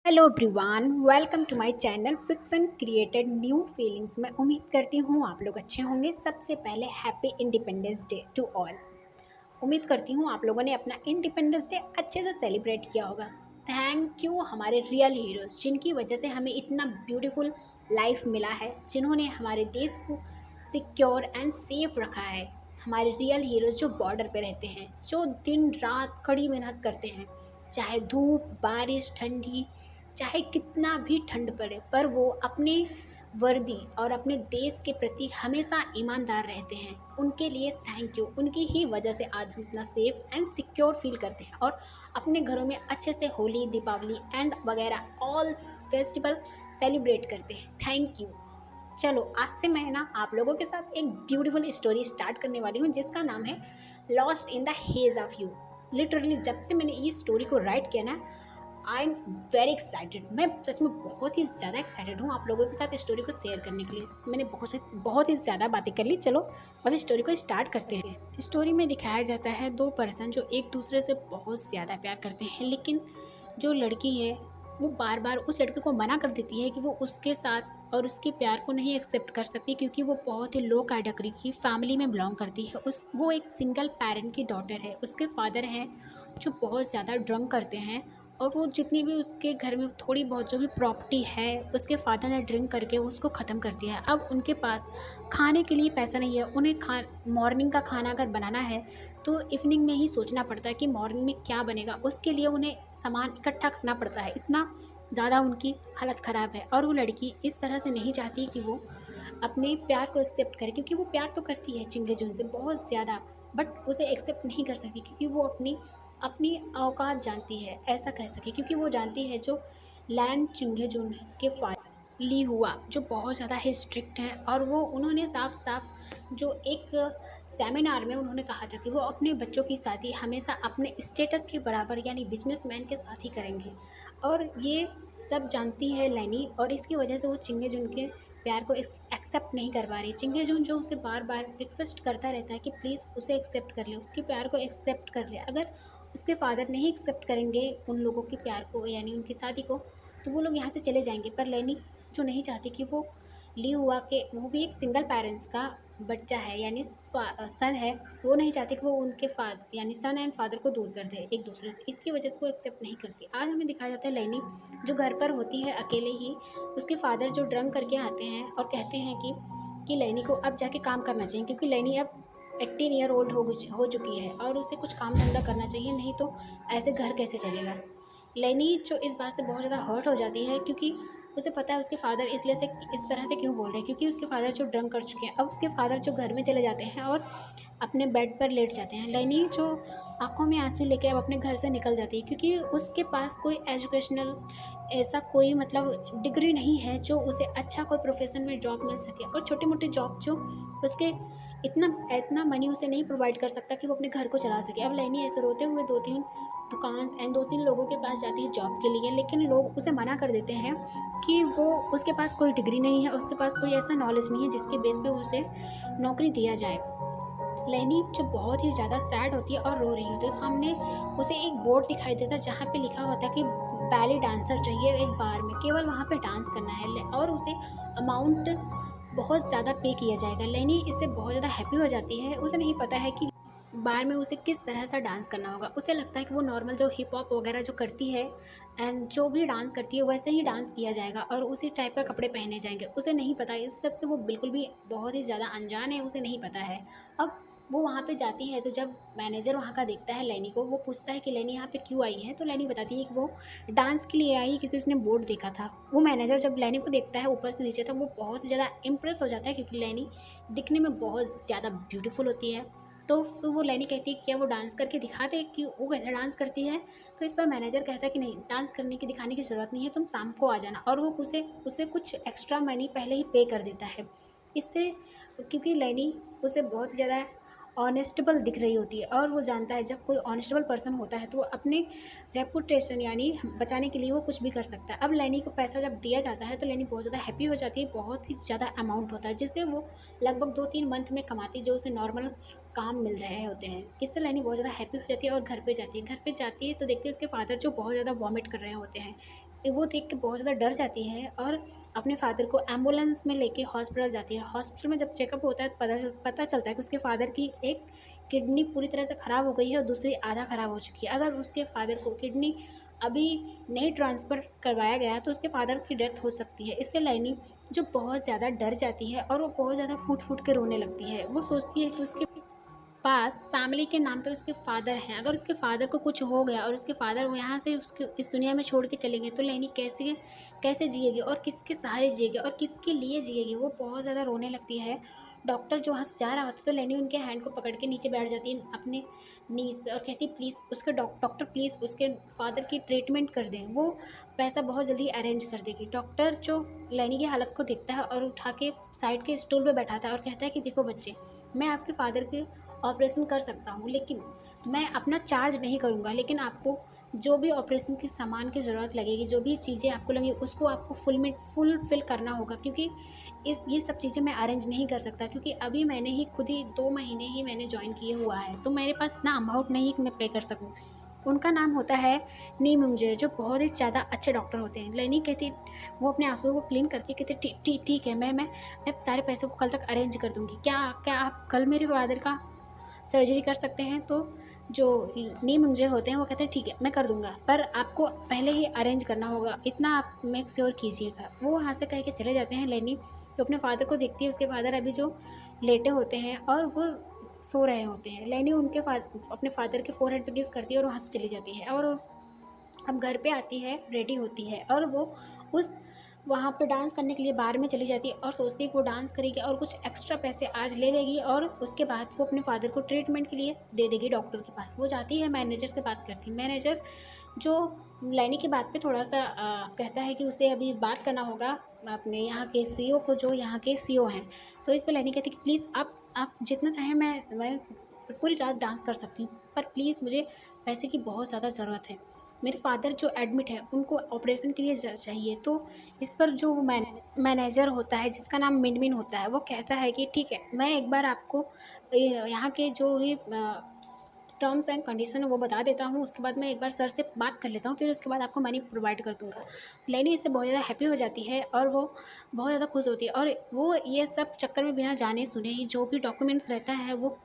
Hello everyone, welcome to my channel fiction created new feelings. मैं उम्मीद करती हूँ आप लोग अच्छे होंगे। सबसे पहले happy Independence Day to all. उम्मीद करती हूँ आप लोगों ने अपना इंडिपेंडेंस डे अच्छे से सेलिब्रेट किया होगा। थैंक यू हमारे रियल हीरोज़, जिनकी वजह से हमें इतना ब्यूटीफुल लाइफ मिला है, जिन्होंने हमारे देश को सिक्योर एंड सेफ रखा है। हमारे रियल हीरोज़ जो बॉर्डर पे रहते हैं, जो दिन रात कड़ी मेहनत करते हैं, चाहे धूप बारिश ठंडी, चाहे कितना भी ठंड पड़े, पर वो अपने वर्दी और अपने देश के प्रति हमेशा ईमानदार रहते हैं। उनके लिए थैंक यू। उनकी ही वजह से आज हम इतना सेफ एंड सिक्योर फील करते हैं और अपने घरों में अच्छे से होली दीपावली एंड वगैरह ऑल फेस्टिवल सेलिब्रेट करते हैं। Thank you. चलो आज से मैं ना आप लोगों के साथ एक ब्यूटीफुल स्टोरी स्टार्ट करने वाली हूँ, जिसका नाम है lost in the hedge of you. Literally जब से मैंने इस स्टोरी को राइट किया ना, आई एम वेरी एक्साइटेड। मैं सच में बहुत ही ज़्यादा एक्साइटेड हूँ आप लोगों के साथ स्टोरी को शेयर करने के लिए। मैंने बहुत ही ज़्यादा बातें कर ली। चलो अब स्टोरी को स्टार्ट करते हैं। स्टोरी में दिखाया जाता है दो पर्सन जो एक दूसरे से बहुत ज़्यादा प्यार करते हैं, लेकिन जो लड़की है वो बार बार उस लड़के को मना कर देती है कि वो उसके साथ और उसके प्यार को नहीं एक्सेप्ट कर सकती, क्योंकि वो बहुत ही लो कैटेगरी की फैमिली में बिलोंग करती है। वो एक सिंगल पेरेंट की डॉटर है। उसके फादर हैं जो बहुत ज़्यादा ड्रंक करते हैं, और वो जितनी भी उसके घर में थोड़ी बहुत जो भी प्रॉपर्टी है, उसके फादर ने ड्रिंक करके उसको ख़त्म कर दिया है। अब उनके पास खाने के लिए पैसा नहीं है। उन्हें मॉर्निंग का खाना अगर बनाना है तो इवनिंग में ही सोचना पड़ता है कि मॉर्निंग में क्या बनेगा। उसके लिए उन्हें सामान इकट्ठा करना पड़ता है। इतना ज़्यादा उनकी हालत ख़राब है। और वो लड़की इस तरह से नहीं चाहती कि वो अपने प्यार को एक्सेप्ट करे, क्योंकि वो प्यार तो करती है चिंगे जुन से बहुत ज़्यादा, बट उसे एक्सेप्ट नहीं कर सकती, क्योंकि वो अपनी अपनी औकात जानती है, ऐसा कह सके। क्योंकि वो जानती है जो लैंड चिंगे जुन के फादर ली हुआ जो बहुत ज़्यादा ही स्ट्रिक्ट है, और वो उन्होंने साफ साफ जो एक सेमिनार में उन्होंने कहा था कि वो अपने बच्चों की शादी हमेशा अपने स्टेटस के बराबर यानी बिजनेसमैन के साथ ही करेंगे। और ये सब जानती है लैनी, और इसकी वजह से वो चिंगे जुन के प्यार को एक्सेप्ट नहीं कर पा रही। चिंगे जुन जो उसे बार बार रिक्वेस्ट करता रहता है कि प्लीज़ उसे एक्सेप्ट कर ले, उसके प्यार को एक्सेप्ट कर ले। अगर उसके फादर नहीं एक्सेप्ट करेंगे उन लोगों के प्यार को यानी उनकी शादी को, तो वो लोग यहाँ से चले जाएंगे। पर लैनी जो नहीं चाहती कि वो ली हुआ के, वो भी एक सिंगल पेरेंट्स का बच्चा है यानी सन है, वो नहीं चाहती कि वो उनके फादर यानी सन एंड फादर को दूर कर दे एक दूसरे से। इसकी वजह से वो एक्सेप्ट नहीं करती। आज हमें दिखाया जाता है लैनी जो घर पर होती है अकेले ही। उसके फादर जो ड्रंक करके आते हैं और कहते हैं कि लैनी को अब जाके काम करना चाहिए, क्योंकि लैनी अब 18 ईयर ओल्ड हो चुकी है और उसे कुछ काम धंधा करना चाहिए, नहीं तो ऐसे घर कैसे चलेगा। लैनी जो इस बात से बहुत ज़्यादा हर्ट हो जाती है, क्योंकि उसे पता है उसके फादर इसलिए से इस तरह से क्यों बोल रहे हैं, क्योंकि उसके फादर जो ड्रंक कर चुके हैं। अब उसके फादर जो घर में चले जाते हैं और अपने बेड पर लेट जाते हैं। लैनी जो आंखों में आंसू लेके अब अपने घर से निकल जाती है, क्योंकि उसके पास कोई एजुकेशनल ऐसा कोई मतलब डिग्री नहीं है जो उसे अच्छा कोई प्रोफेशन में जॉब मिल सके, और छोटे मोटे जॉब जो उसके इतना इतना मनी उसे नहीं प्रोवाइड कर सकता कि वो अपने घर को चला सके। अब लैनी ऐसे रोते हुए 2-3 दुकान एंड 2-3 लोगों के पास जाती है जॉब के लिए, लेकिन लोग उसे मना कर देते हैं कि वो उसके पास कोई डिग्री नहीं है, उसके पास कोई ऐसा नॉलेज नहीं है जिसके बेस पे उसे नौकरी दिया जाए। लैनी जो बहुत ही ज़्यादा सैड होती है और रो रही होती है। सामने उसे एक बोर्ड दिखाई देता है जहाँ पे लिखा होता है कि बैली डांसर चाहिए एक बार में, केवल वहाँ पे डांस करना है और उसे अमाउंट बहुत ज़्यादा पे किया जाएगा। लैनी इससे बहुत ज़्यादा हैप्पी हो जाती है। उसे नहीं पता है कि बार में उसे किस तरह से डांस करना होगा। उसे लगता है कि वो नॉर्मल जो हिप हॉप वगैरह जो करती है एंड जो भी डांस करती है वैसे ही डांस किया जाएगा और उसी टाइप का कपड़े पहने जाएंगे। उसे नहीं पता, इस सब से वो बिल्कुल भी बहुत ही ज़्यादा अनजान है, उसे नहीं पता है। अब वो वहाँ पे जाती है तो जब मैनेजर वहाँ का देखता है लैनी को, वो पूछता है कि लैनी यहाँ पे क्यों आई है, तो लैनी बताती है कि वो डांस के लिए आई क्योंकि उसने बोर्ड देखा था। वो मैनेजर जब लैनी को देखता है ऊपर से नीचे तक, वो बहुत ज़्यादा इम्प्रेस हो जाता है, क्योंकि लैनी दिखने में बहुत ज़्यादा ब्यूटीफुल होती है। तो फिर वो लैनी कहती है कि क्या वो डांस करके दिखा दे कि वो कैसे डांस करती है। तो इस पर मैनेजर कहता है कि नहीं, डांस करने की दिखाने की ज़रूरत नहीं है, तुम शाम को आ जाना। और वो उसे कुछ एक्स्ट्रा मनी पहले ही पे कर देता है। इससे क्योंकि लैनी उसे बहुत ज़्यादा ऑनेस्टेबल दिख रही होती है, और वो जानता है जब कोई ऑनेस्टेबल पर्सन होता है तो वो अपने रेपुटेशन यानी बचाने के लिए वो कुछ भी कर सकता है। अब लैनी को पैसा जब दिया जाता है तो लैनी बहुत ज़्यादा हैप्पी हो जाती है। बहुत ही ज़्यादा अमाउंट होता है जिसे वो लगभग 2-3 मंथ में कमाती है, जो उसे नॉर्मल काम मिल रहे होते हैं। इससे लैनी बहुत ज़्यादा हैप्पी हो जाती है और घर पे जाती है। घर पे जाती है तो देखती है उसके फादर जो बहुत ज़्यादा वॉमिट कर रहे होते हैं, वो देख के बहुत ज़्यादा डर जाती है और अपने फ़ादर को एम्बुलेंस में लेके हॉस्पिटल जाती है। हॉस्पिटल में जब चेकअप होता है पता चलता है कि उसके फ़ादर की एक किडनी पूरी तरह से ख़राब हो गई है और दूसरी आधा ख़राब हो चुकी है। अगर उसके फ़ादर को किडनी अभी नहीं ट्रांसफ़र करवाया गया तो उसके फ़ादर की डेथ हो सकती है। इससे लाइनी जो बहुत ज़्यादा डर जाती है और वो बहुत ज़्यादा फूट-फूट के रोने लगती है। वो सोचती है कि उसके पास फैमिली के नाम पे उसके फादर हैं। अगर उसके फादर को कुछ हो गया और उसके फादर वो यहाँ से उसके इस दुनिया में छोड़ के चलेंगे तो लेनी कैसे कैसे जिएगी और किसके सहारे जिएगी और किसके लिए जिएगी। वो बहुत ज़्यादा रोने लगती है। डॉक्टर जो वहाँ से जा रहा होता है तो लेनी उनके हैंड को पकड़ के नीचे बैठ जाती है अपने नीज़ पे और कहती है प्लीज़ उसके डॉक्टर प्लीज़ उसके फादर की ट्रीटमेंट कर दें। वो पैसा बहुत जल्दी अरेंज कर देगी। डॉक्टर जो लेनी की हालत को देखता है और उठा के साइड के स्टूल पे बैठाता है और कहता है कि देखो बच्चे, मैं आपके फादर के ऑपरेशन कर सकता हूँ, लेकिन मैं अपना चार्ज नहीं करूँगा, लेकिन आपको जो भी ऑपरेशन के सामान की ज़रूरत लगेगी, जो भी चीज़ें आपको लगेंगी उसको आपको फुलफ़िल करना होगा, क्योंकि ये सब चीज़ें मैं अरेंज नहीं कर सकता, क्योंकि अभी मैंने ही खुद ही 2 महीने ही मैंने जॉइन किया हुआ है, तो मेरे पास इतना अमाउंट नहीं है कि मैं पे कर सकूँ। उनका नाम होता है नीम मुंजे, जो बहुत ही ज़्यादा अच्छे डॉक्टर होते हैं। लेनी कहती, वो अपने आँसुओं को क्लीन करती है, कहती ठीक है, मैं सारे पैसे को कल तक अरेंज कर दूँगी। क्या क्या आप कल मेरे फादर का सर्जरी कर सकते हैं? तो जो नीम मुंजे होते हैं वो कहते हैं ठीक है मैं कर दूँगा, पर आपको पहले ही अरेंज करना होगा, इतना आप मेक श्योर कीजिएगा। वो वहाँ से कह के चले जाते हैं। लेनी तो अपने फादर को देखती है, उसके फादर अभी जो लेटे होते हैं और वो सो रहे होते हैं। लेनी उनके अपने फादर के फोरहेड पे किस करती है और वहाँ से चली जाती है और अब घर पे आती है, रेडी होती है और वो उस वहाँ पे डांस करने के लिए बार में चली जाती है और सोचती है कि वो डांस करेगी और कुछ एक्स्ट्रा पैसे आज ले लेगी और उसके बाद वो अपने फादर को ट्रीटमेंट के लिए दे देगी डॉक्टर के पास। वो जाती है, मैनेजर से बात करती है। मैनेजर जो लैनी की बात पे थोड़ा सा कहता है कि उसे अभी बात करना होगा अपने यहाँ के सीईओ को, जो यहाँ के सीईओ हैं। तो इस पे लैनी कहती है कि प्लीज़ आप जितना चाहें मैं पूरी रात डांस कर सकती हूँ, पर प्लीज़ मुझे पैसे की बहुत ज़्यादा ज़रूरत है। मेरे फादर जो एडमिट है उनको ऑपरेशन के लिए चाहिए। तो इस पर जो मैनेजर होता है जिसका नाम मिनमिन होता है वो कहता है कि ठीक है, मैं एक बार आपको यहाँ के जो भी टर्म्स एंड कंडीशन है वो बता देता हूँ, उसके बाद मैं एक बार सर से बात कर लेता हूँ, फिर उसके बाद आपको मनी प्रोवाइड कर दूँगा। लेनी इससे बहुत ज़्यादा हैप्पी हो जाती है और वो बहुत ज़्यादा खुश होती है और वो ये सब चक्कर में बिना जाने सुने ही जो भी डॉक्यूमेंट्स रहता है वो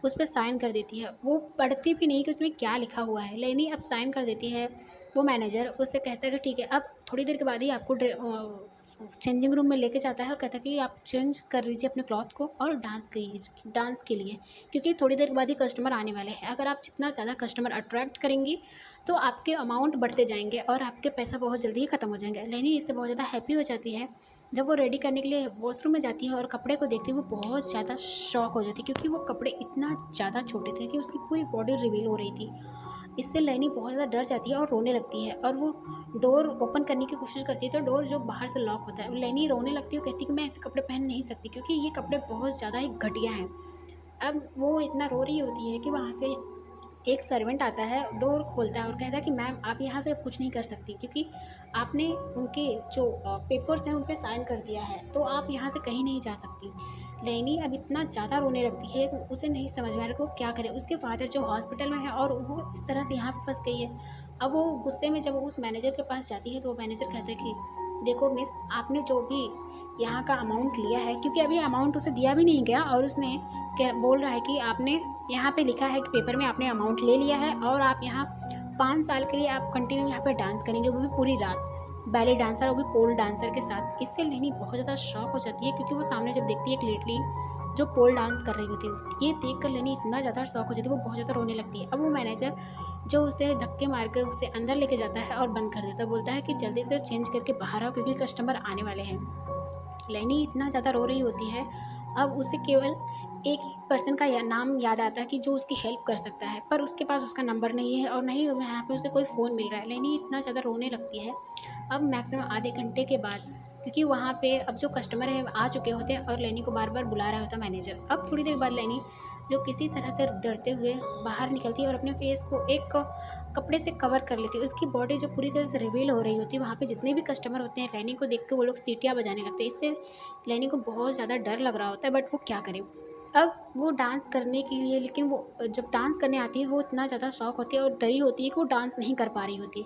उस पे साइन कर देती है। वो पढ़ती भी नहीं कि उसमें क्या लिखा हुआ है। लेनी अब साइन कर देती है। वो मैनेजर उससे कहता है कि ठीक है, अब थोड़ी देर के बाद ही आपको चेंजिंग रूम में लेके जाता है और कहता है कि आप चेंज कर लीजिए अपने क्लॉथ को और डांस के लिए, क्योंकि थोड़ी देर के बाद ही कस्टमर आने वाले हैं। अगर आप जितना ज़्यादा कस्टमर अट्रैक्ट करेंगी तो आपके अमाउंट बढ़ते जाएंगे और आपके पैसा बहुत जल्दी ही ख़त्म हो जाएंगे। लेनी इससे बहुत ज़्यादा हैप्पी हो जाती है। जब वो रेडी करने के लिए वॉशरूम में जाती है और कपड़े को देखती है, वो बहुत ज़्यादा शॉक हो जाती है, क्योंकि वो कपड़े इतना ज़्यादा छोटे थे कि उसकी पूरी बॉडी रिवील हो रही थी। इससे लेनी बहुत ज़्यादा डर जाती है और रोने लगती है और वो डोर ओपन करने की कोशिश करती है तो डोर जो बाहर से लॉक होता है। लेनी रोने लगती है और कहती है कि मैं ऐसे कपड़े पहन नहीं सकती, क्योंकि ये कपड़े बहुत ज़्यादा ही घटिया हैं। अब वो इतना रो रही होती है कि वहाँ से एक सर्वेंट आता है, डोर खोलता है और कहता है कि मैम आप यहाँ से अब कुछ नहीं कर सकती, क्योंकि आपने उनके जो पेपर्स हैं उन पे साइन कर दिया है, तो आप यहाँ से कहीं नहीं जा सकती। लेनी अब इतना ज़्यादा रोने लगती है कि उसे नहीं समझ में आ रहा कि वो क्या करे। उसके फादर जो हॉस्पिटल में है और वो इस तरह से यहाँ पे फंस गई है। अब वो गुस्से में जब वो उस मैनेजर के पास जाती है तो वो मैनेजर कहता है कि देखो मिस, आपने जो भी यहाँ का अमाउंट लिया है, क्योंकि अभी अमाउंट उसे दिया भी नहीं गया और उसने क्या बोल रहा है कि आपने यहाँ पे लिखा है कि पेपर में आपने अमाउंट ले लिया है और आप यहाँ 5 साल के लिए आप कंटिन्यू यहाँ पे डांस करेंगे, वो भी पूरी रात, बैले डांसर, वो भी पोल डांसर के साथ। इससे लेनी बहुत ज़्यादा शॉक हो जाती है, क्योंकि वो सामने जब देखती है एक लेडी जो पोल डांस कर रही होती है, ये देख कर लेनी इतना ज़्यादा शॉक हो जाती है, वो बहुत ज़्यादा रोने लगती है। अब वो मैनेजर जो उसे धक्के मार कर उसे अंदर लेके जाता है और बंद कर देता है, बोलता है कि जल्दी से चेंज करके बाहर आओ क्योंकि कस्टमर आने वाले हैं। लेनी इतना ज़्यादा रो रही होती है। अब उसे केवल एक ही पर्सन का नाम याद आता है कि जो उसकी हेल्प कर सकता है, पर उसके पास उसका नंबर नहीं है और नहीं यहाँ पे उसे कोई फ़ोन मिल रहा है। लेनी इतना ज़्यादा रोने लगती है। अब मैक्सिमम आधे घंटे के बाद, क्योंकि वहाँ पे अब जो कस्टमर है आ चुके होते हैं और लेनी को बार बार बुला रहा होता मैनेजर। अब थोड़ी देर बाद लेनी जो किसी तरह से डरते हुए बाहर निकलती है और अपने फेस को एक कपड़े से कवर कर लेती है। उसकी बॉडी जो पूरी तरह से रिवील हो रही होती है, वहाँ पे जितने भी कस्टमर होते हैं लेनी को देख के वो लोग सीटियाँ बजाने लगते हैं। इससे लेनी को बहुत ज़्यादा डर लग रहा होता है, बट वो क्या करे। अब वो डांस करने के लिए, लेकिन वो जब डांस करने आती है वो इतना ज़्यादा शौक होती है और डरी होती है कि वो डांस नहीं कर पा रही होती।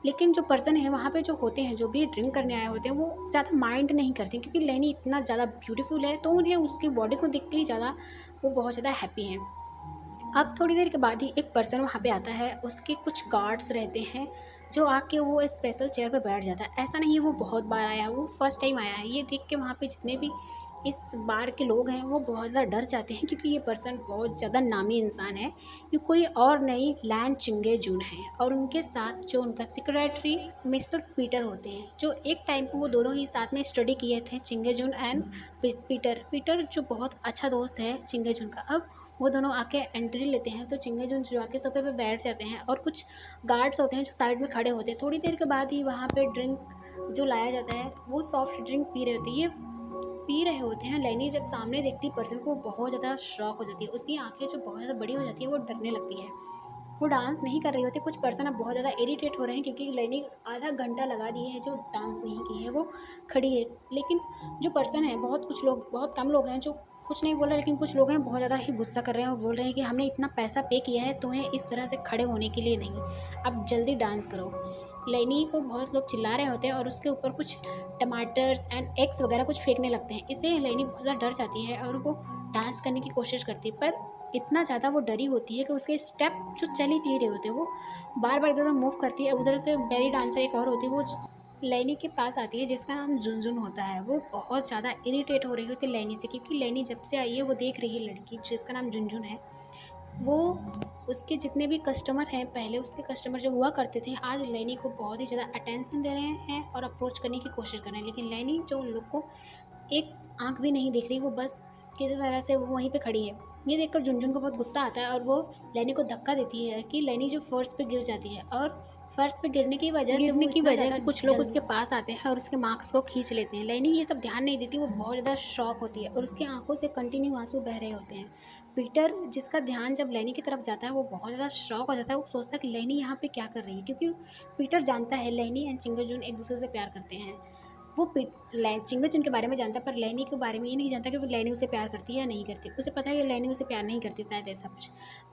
लेकिन जो पर्सन है वहाँ पे जो होते हैं, जो भी ड्रिंक करने आए होते हैं, वो ज़्यादा माइंड नहीं करते क्योंकि लैनी इतना ज़्यादा ब्यूटीफुल है, तो उन्हें उसकी बॉडी को देख के ही ज़्यादा वो बहुत ज़्यादा हैप्पी हैं। अब थोड़ी देर के बाद ही एक पर्सन वहाँ पे आता है, उसके कुछ गार्ड्स रहते हैं जो आके वो स्पेशल चेयर पे बैठ जाता है। ऐसा नहीं है वो बहुत बार आया है, वो फर्स्ट टाइम आया है। ये देख के वहाँ पे जितने भी इस बार के लोग हैं वो बहुत ज़्यादा डर जाते हैं क्योंकि ये पर्सन बहुत ज़्यादा नामी इंसान है। ये कोई और नहीं, लैन चिंगेजुन है और उनके साथ जो उनका सेक्रेटरी मिस्टर पीटर होते हैं, जो एक टाइम पे वो दोनों ही साथ में स्टडी किए थे, चिंगेजुन एंड पीटर। पीटर जो बहुत अच्छा दोस्त है चिंगेजुन का। अब वो दोनों आके एंट्री लेते हैं तो चिंगेजुन जो आके सोफे पे बैठ जाते हैं और कुछ गार्ड्स होते हैं जो साइड में खड़े होते हैं। थोड़ी देर के बाद ही वहाँ पे ड्रिंक जो लाया जाता है, वो सॉफ्ट ड्रिंक पी रहे होते हैं। ये पी रहे होते हैं। लैनी जब सामने देखती है पर्सन को, बहुत ज़्यादा शॉक हो जाती है। उसकी आंखें जो बहुत ज़्यादा बड़ी हो जाती है, वो डरने लगती है। वो डांस नहीं कर रही होती। कुछ पर्सन अब बहुत ज़्यादा इरिटेट हो रहे हैं क्योंकि लैनी आधा घंटा लगा दिए है जो डांस नहीं की है, वो खड़ी है। लेकिन जो पर्सन है, कुछ लोग, बहुत कम लोग हैं जो कुछ नहीं बोल रहे, लेकिन कुछ लोग हैं बहुत ज़्यादा ही गुस्सा कर रहे हैं। वो बोल रहे हैं कि हमने इतना पैसा पे किया है तुम्हें इस तरह से खड़े होने के लिए नहीं, अब जल्दी डांस करो। लैनी को बहुत लोग चिल्ला रहे होते हैं और उसके ऊपर कुछ टमाटर्स एंड एग्स वगैरह कुछ फेंकने लगते हैं। इससे लैनी बहुत ज़्यादा डर जाती है और वो डांस करने की कोशिश करती है, पर इतना ज़्यादा वो डरी होती है कि उसके स्टेप जो चल ही नहीं रहे होते, वो बार बार इधर उधर मूव करती है। उधर से बेली डांसर एक और होती है, वो लैनी के पास आती है जिसका नाम झुनझुन होता है। वो बहुत ज़्यादा इरिटेट हो रही होती है लैनी से क्योंकि लैनी जब से आई है वो देख रही है लड़की जिसका नाम झुनझुन है, वो उसके जितने भी कस्टमर हैं, पहले उसके कस्टमर जो हुआ करते थे, आज लैनी को बहुत ही ज़्यादा अटेंशन दे रहे हैं और अप्रोच करने की कोशिश कर रहे हैं। लेकिन लैनी जो उन लोग को एक आंख भी नहीं दिख रही, वो बस किसी तरह से वो वहीं पे खड़ी है। ये देखकर झुनझुन को बहुत गुस्सा आता है और वो लैनी को धक्का देती है कि लैनी जो फर्श पे गिर जाती है। और फर्श पे गिरने की वजह से कुछ लोग उसके पास आते हैं और उसके मार्क्स को खींच लेते हैं। लैनी ये सब ध्यान नहीं देती, वो बहुत ज़्यादा शॉक होती है और उसकी आंखों से कंटिन्यू आंसू बह रहे होते हैं। पीटर, जिसका ध्यान जब लैनी की तरफ जाता है, वो बहुत ज़्यादा शॉक हो जाता है। वो सोचता है कि लैनी यहाँ पे क्या कर रही है, क्योंकि पीटर जानता है लैनी एंड चिंगेजुन एक दूसरे से प्यार करते हैं। वो चिंगेजुन के बारे में जानता है, पर लैनी के बारे में ये नहीं जानता कि वो लैनी उसे प्यार करती है या नहीं करती। उसे पता है कि लैनी उसे प्यार नहीं करती, शायद ऐसा कुछ।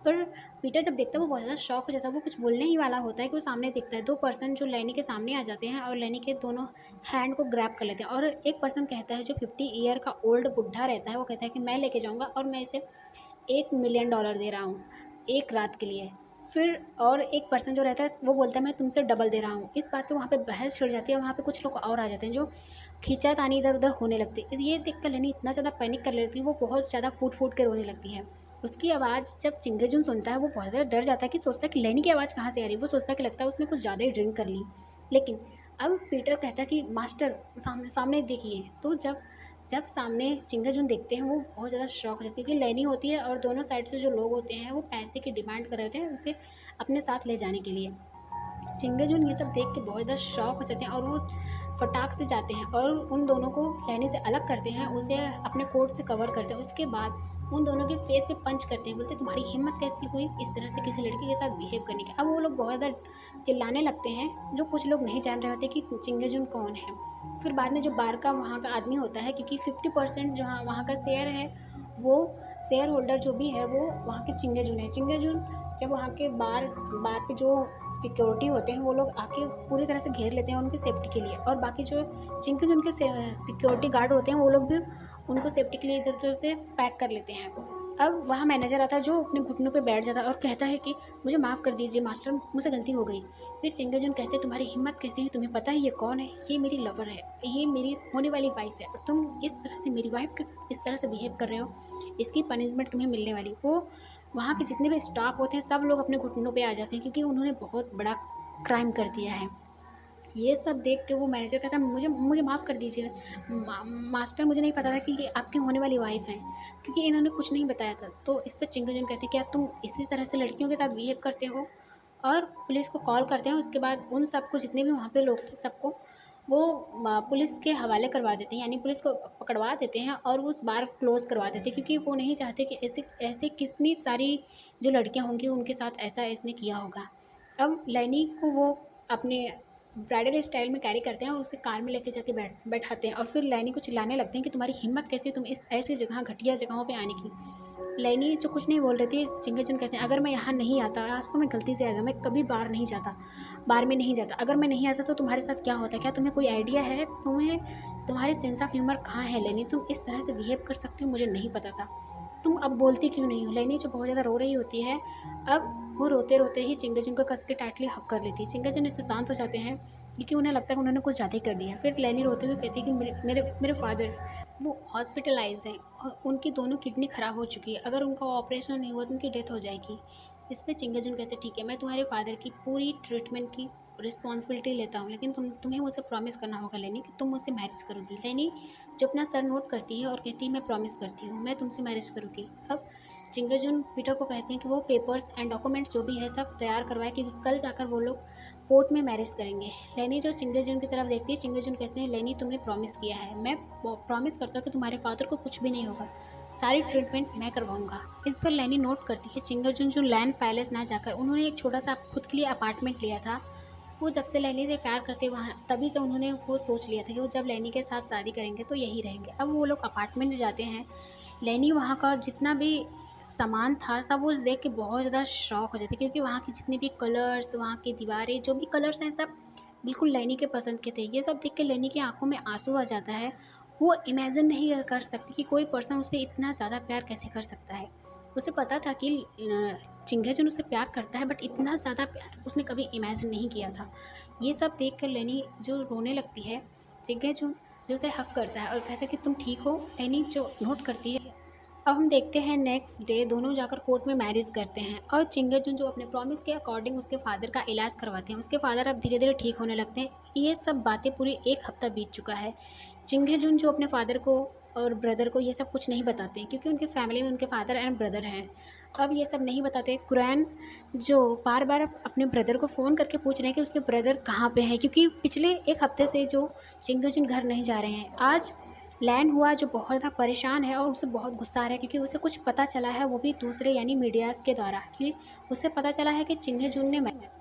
पर पीटर जब देखता है वो बहुत ज़्यादा शॉक हो जाता है। वो कुछ बोलने ही वाला होता है कि वो सामने देखता है दो पर्सन जो लैनी के सामने आ जाते हैं और लैनी के दोनों हैंड को ग्रैब कर लेते हैं। और एक पर्सन कहता है जो 50 ईयर का ओल्ड बुढ़ा रहता है, वो कहता है कि मैं लेके जाऊँगा और मैं इसे $1 मिलियन दे रहा हूँ एक रात के लिए। फिर और एक पर्सन जो रहता है वो बोलता है मैं तुमसे डबल दे रहा हूँ। इस बात पे वहाँ पे बहस छिड़ जाती है। वहाँ पे कुछ लोग और आ जाते हैं जो खींचातानी इधर उधर होने लगती है। ये देख कर लैनी इतना ज़्यादा पैनिक कर लेती है, वो बहुत ज़्यादा फूट फूट के रोने लगती है। उसकी आवाज़ जब चिंगेजुन सुनता है, वो बहुत ज़्यादा डर जाता है कि सोचता है कि लैनी की आवाज़ कहाँ से आ रही है। वो सोचता है कि लगता है उसने कुछ ज़्यादा ही ड्रिंक कर ली। लेकिन अब पीटर कहता है कि मास्टर सामने सामने देखिए। तो जब जब सामने चिंगेजुन देखते हैं, वो बहुत ज़्यादा शॉक हो जाती है क्योंकि लैनी होती है और दोनों साइड से जो लोग होते हैं वो पैसे की डिमांड कर रहे होते हैं उसे अपने साथ ले जाने के लिए। चिंगेजुन ये सब देख के बहुत ज़्यादा शॉक हो जाते हैं और वो फटाक से जाते हैं और उन दोनों को लैनी से अलग करते हैं, उसे अपने कोट से कवर करते हैं। उसके बाद उन दोनों के फेस पे पंच करते हैं, बोलते हैं तुम्हारी हिम्मत कैसी हुई इस तरह से किसी लड़की के साथ बिहेव करने की। अब वो लोग बहुत ज़्यादा चिल्लाने लगते हैं, जो कुछ लोग नहीं जान रहे होते कि चिंगेजुन कौन है। फिर बाद में जो बार का वहाँ का आदमी होता है, क्योंकि 50% जो वहाँ का शेयर है, वो शेयर होल्डर जो भी है वो वहाँ के चिंगेजुन है। चिंगेजुन जब वहाँ के बार पे जो सिक्योरिटी होते हैं वो लोग आके पूरी तरह से घेर लेते हैं उनकी सेफ्टी के लिए, और बाकी जो चिंगेजुन के सिक्योरिटी गार्ड होते हैं वो लोग भी उनको सेफ्टी के लिए इधर उधर से पैक कर लेते हैं। अब वहाँ मैनेजर आता है जो अपने घुटनों पे बैठ जाता है और कहता है कि मुझे माफ़ कर दीजिए मास्टर, मुझसे गलती हो गई। फिर चिंगेजुन कहते हैं तुम्हारी हिम्मत कैसे हुई, तुम्हें पता है ये कौन है? ये मेरी लवर है, ये मेरी होने वाली वाइफ है, और तुम इस तरह से मेरी वाइफ के इस तरह से बिहेव कर रहे हो, इसकी पनिशमेंट तुम्हें मिलने वाली। वो वहाँ के जितने भी स्टाफ होते हैं सब लोग अपने घुटनों पे आ जाते हैं क्योंकि उन्होंने बहुत बड़ा क्राइम कर दिया है। ये सब देख के वो मैनेजर कहता है मुझे मुझे माफ़ कर दीजिए मास्टर, मुझे नहीं पता था कि ये आपकी होने वाली वाइफ है, क्योंकि इन्होंने कुछ नहीं बताया था। तो इस पर चिंगेजुन कहते हैं क्या तुम इसी तरह से लड़कियों के साथ बिहेव करते हो? और पुलिस को कॉल करते हैं। उसके बाद उन सबको, जितने भी वहाँ पे लोग थे, सबको वो पुलिस के हवाले करवा देते हैं, यानी पुलिस को पकड़वा देते हैं और उस बार क्लोज़ करवा देते हैं, क्योंकि वो नहीं चाहते कि ऐसे ऐसे कितनी सारी जो लड़कियां होंगी उनके साथ ऐसा इसने किया होगा। अब लैनी को वो अपने ब्राइडल स्टाइल में कैरी करते हैं और उसे कार में लेके जाके बैठाते हैं और फिर लैनी को चिल्लाने लगते हैं कि तुम्हारी हिम्मत कैसी है तुम इस ऐसी जगह घटिया जगहों पे आने की। लैनी जो कुछ नहीं बोल रही थी, चिंगेजुन कहते हैं अगर मैं यहाँ नहीं आता, आज तो मैं गलती से आ गया, मैं कभी बार में नहीं जाता, अगर मैं नहीं आता तो तुम्हारे साथ क्या होता है, क्या तुम्हें कोई आइडिया है, तुम्हारे सेंस ऑफ ह्यूमर कहाँ है लैनी, तुम इस तरह से बिहेव कर सकती हो, मुझे नहीं पता था, तुम अब बोलती क्यों नहीं हो। लैनी जो बहुत ज़्यादा रो रही होती है, अब वो रोते रोते ही चिंगेजुन को कस के टाइटली हक कर लेती है। चिंगेजुन इससे शांत हो जाते हैं क्योंकि उन्हें लगता है कि उन्होंने कुछ ज़्यादा ही कर दिया। फिर लैनी रोते हुए कहती है कि मेरे मेरे मेरे फादर वो हॉस्पिटलाइज हैं और उनकी दोनों किडनी ख़राब हो चुकी है, अगर उनका ऑपरेशन नहीं हुआ तो उनकी डेथ हो जाएगी। इस पर चिंगेजुन कहते हैं ठीक है, मैं तुम्हारे फादर की पूरी ट्रीटमेंट की रिस्पॉन्सिबिलिटी लेता हूँ, लेकिन तुम्हें मुझसे प्रॉमिस करना होगा लैनी कि तुम मुझसे मैरिज करोगी। लैनी जो अपना सर नोट करती है और कहती है मैं प्रॉमिस करती हूँ, मैं तुमसे मैरिज करूँगी। अब चिंगेजुन पीटर को कहते हैं कि वो पेपर्स एंड डॉक्यूमेंट्स जो भी है सब तैयार करवाए, क्योंकि कल जाकर वो लोग कोर्ट में मैरिज करेंगे। लैनी जो चिंगेजुन की तरफ देखती है, चिंगेजुन कहते हैं लैनी तुमने प्रॉमिस किया है, मैं प्रॉमिस करता हूँ कि तुम्हारे फादर को कुछ भी नहीं होगा, सारी ट्रीटमेंट मैं करवाऊंगा। इस पर लैनी नोट करती है चिंगेजुन जो लैंड पैलेस ना जाकर उन्होंने एक छोटा सा खुद के लिए अपार्टमेंट लिया था, वो जब से लैनी से प्यार करते वहाँ तभी से उन्होंने वो सोच लिया था कि वो जब लैनी के साथ शादी करेंगे तो यही रहेंगे। अब वो लोग अपार्टमेंट में जाते हैं, लैनी वहाँ का जितना भी सामान था सब वो देख के बहुत ज़्यादा शॉक हो जाती है, क्योंकि वहाँ की जितने भी कलर्स, वहाँ की दीवारें, जो भी कलर्स हैं सब बिल्कुल लैनी के पसंद के थे। ये सब देख के लैनी की आंखों में आंसू आ जाता है। वो इमेजिन नहीं कर सकती कि कोई पर्सन उसे इतना ज़्यादा प्यार कैसे कर सकता है। उसे पता था कि चिंगेजुन उसे प्यार करता है, बट इतना ज़्यादा प्यार उसने कभी इमेजिन नहीं किया था। ये सब देख कर लैनी जो रोने लगती है, चिंगेजुन जो उसे हक करता है और कहता है कि तुम ठीक हो। लैनी जो नोट करती है। अब हम देखते हैं नेक्स्ट डे दोनों जाकर कोर्ट में मैरिज करते हैं और चिंगेजुन जो अपने प्रॉमिस के अकॉर्डिंग उसके फादर का इलाज करवाते हैं, उसके फादर अब धीरे धीरे ठीक होने लगते हैं। ये सब बातें पूरी एक हफ्ता बीत चुका है। चिंगेजुन जो अपने फादर को और ब्रदर को ये सब कुछ नहीं बताते हैं, क्योंकि उनके फैमिली में उनके फादर एंड ब्रदर हैं। अब ये सब नहीं बताते। कुरैन जो बार बार अपने ब्रदर को फ़ोन करके पूछ रहे हैं कि उसके ब्रदर कहाँ पे हैं, क्योंकि पिछले एक हफ्ते से जो चिंगेजुन घर नहीं जा रहे हैं। आज लैन हुआ जो बहुत ज़्यादा परेशान है और उसे बहुत गुस्सा आ रहा है, क्योंकि उसे कुछ पता चला है, वो भी दूसरे यानी मीडियाज़ के द्वारा, कि उसे पता चला है कि चिंगेजुन ने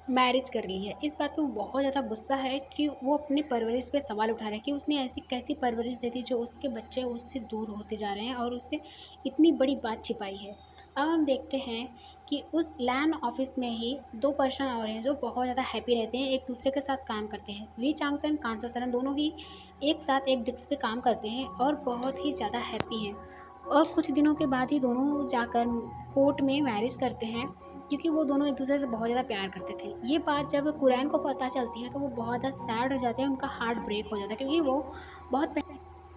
मैरिज कर ली है। इस बात पे वो बहुत ज़्यादा गुस्सा है कि वो अपनी परवरिश पे सवाल उठा रहा है कि उसने ऐसी कैसी परवरिश दी थी जो उसके बच्चे उससे दूर होते जा रहे हैं और उससे इतनी बड़ी बात छिपाई है। अब हम देखते हैं कि उस लैंड ऑफिस में ही दो पर्सन और हैं जो बहुत ज़्यादा हैप्पी रहते हैं, एक दूसरे के साथ काम करते हैं। वी चांगसन एंड कांसा सरन दोनों ही एक साथ एक डिस्क पे काम करते हैं और बहुत ही ज़्यादा हैप्पी हैं। और कुछ दिनों के बाद ही दोनों जाकर कोर्ट में मैरिज करते हैं, क्योंकि वो दोनों एक दूसरे से बहुत ज़्यादा प्यार करते थे। ये बात जब कुरैन को पता चलती है तो वो बहुत ज़्यादा सैड हो जाते हैं, उनका हार्ट ब्रेक हो जाता है, क्योंकि वो बहुत